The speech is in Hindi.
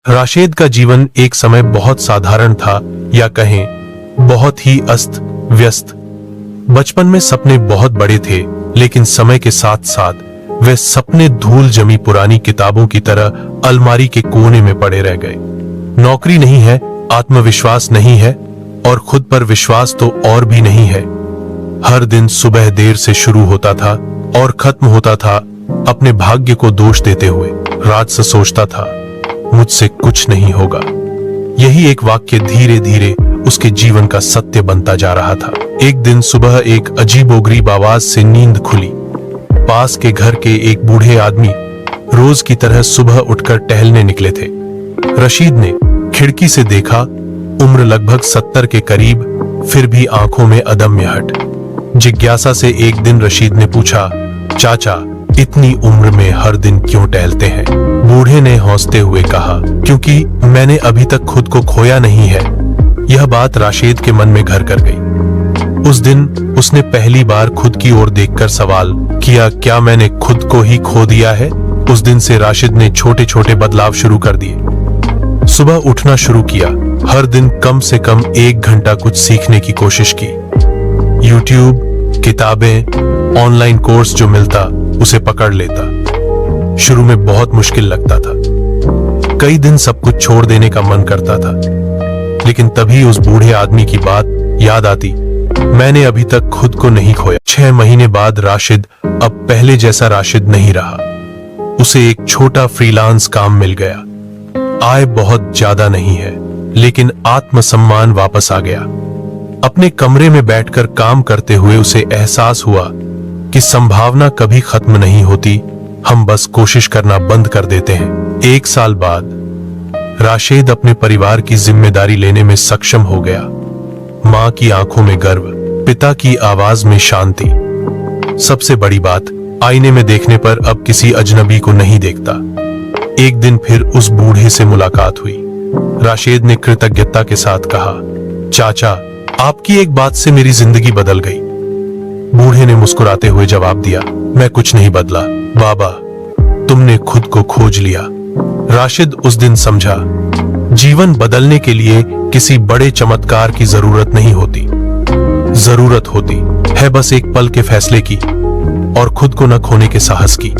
राशिद का जीवन एक समय बहुत साधारण था, या कहें बहुत ही अस्त व्यस्त। बचपन में सपने बहुत बड़े थे, लेकिन समय के साथ साथ वे सपने धूल जमी पुरानी किताबों की तरह अलमारी के कोने में पड़े रह गए। नौकरी नहीं है, आत्मविश्वास नहीं है, और खुद पर विश्वास तो और भी नहीं है। हर दिन सुबह देर से शुरू होता था और खत्म होता था अपने भाग्य को दोष देते हुए। रात से सोचता था, मुझसे कुछ नहीं होगा। यही एक वाक्य धीरे धीरे उसके जीवन का सत्य बनता जा रहा था। एक दिन सुबह एक अजीबोगरीब आवाज से नींद खुली। पास के घर के एक बूढ़े आदमी रोज की तरह सुबह उठकर टहलने निकले थे। रशीद ने खिड़की से देखा, उम्र लगभग 70 के करीब, फिर भी आंखों में अदम्य हट। जिज्ञासा से एक दिन रशीद ने पूछा, चाचा, इतनी उम्र में हर दिन क्यों टहलते हैं? बूढ़े ने हंसते हुए कहा, क्योंकि मैंने अभी तक खुद को खोया नहीं है। यह बात राशिद के मन में घर कर गई। उस दिन उसने पहली बार खुद की ओर देखकर सवाल किया, क्या मैंने खुद को ही खो दिया है? उस दिन से राशिद ने छोटे छोटे बदलाव शुरू कर दिए। सुबह उठना शुरू किया, हर दिन कम से कम 1 घंटा कुछ सीखने की कोशिश की। यूट्यूब, किताबें, ऑनलाइन कोर्स जो मिलता उसे पकड़ लेता। शुरू में बहुत मुश्किल लगता था, कई दिन सब कुछ छोड़ देने का मन करता था, लेकिन तभी उस बूढ़े आदमी की बात याद आती, मैंने अभी तक खुद को नहीं खोया। 6 महीने बाद राशिद अब पहले जैसा राशिद नहीं रहा। उसे एक छोटा फ्रीलांस काम मिल गया। आय बहुत ज्यादा नहीं है, लेकिन आत्मसम्मान वापस आ गया। अपने कमरे में बैठकर काम करते हुए उसे एहसास हुआ कि संभावना कभी खत्म नहीं होती, हम बस कोशिश करना बंद कर देते हैं। 1 साल बाद राशिद अपने परिवार की जिम्मेदारी लेने में सक्षम हो गया। मां की आंखों में गर्व, पिता की आवाज में शांति। सबसे बड़ी बात, आईने में देखने पर अब किसी अजनबी को नहीं देखता। एक दिन फिर उस बूढ़े से मुलाकात हुई। राशिद ने कृतज्ञता के साथ कहा, चाचा, आपकी एक बात से मेरी जिंदगी बदल गई। बूढ़े ने मुस्कुराते हुए जवाब दिया, मैं कुछ नहीं बदला बाबा, तुमने खुद को खोज लिया। राशिद उस दिन समझा, जीवन बदलने के लिए किसी बड़े चमत्कार की जरूरत नहीं होती। जरूरत होती है बस एक पल के फैसले की और खुद को न खोने के साहस की।